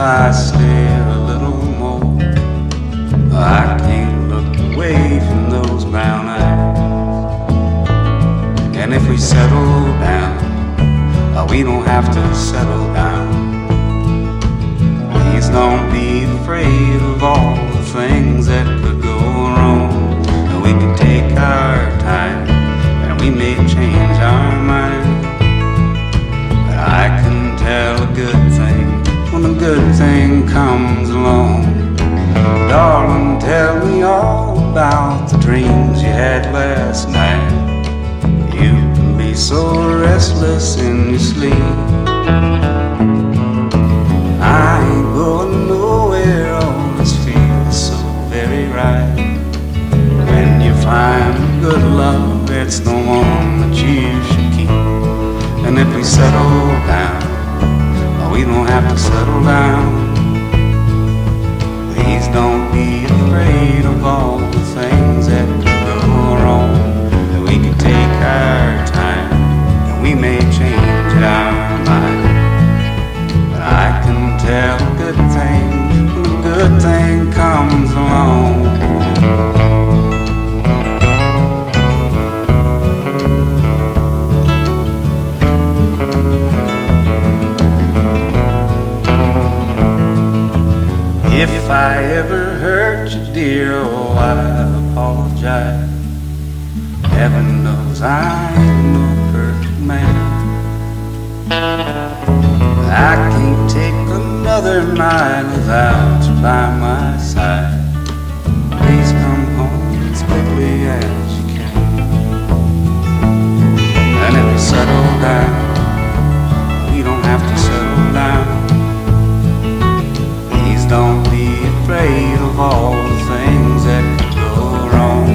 I stay a little more, I can't look away from those brown eyes. And if we settle down, we don't have to settle down. Please don't be afraid of all the things that could go wrong. We can take our time and we may change our mind. But I can tell a good thing when a good thing comes along. Darling, tell me all about the dreams you had last night. You can be so restless in your sleep. I ain't going nowhere, all this feels so very right. When you find good love, it's the one that you should keep. And if we settle down, we don't have to settle down. Please don't be afraid of all the things that could go wrong. And we can take our time and we may change our mind. But I can tell a good thing when a good thing comes along. If I ever hurt you, dear, oh, I apologize. Heaven knows I'm no perfect man. I can't take another night without you by my side. Please come home as quickly as you can. And if we settle down, we don't have to settle down. Please don't be afraid of all the things that could go wrong.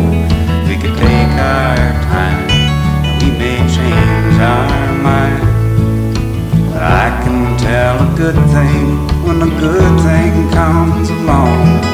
We could take our time and we may change our mind. But I can tell a good thing when a good thing comes along.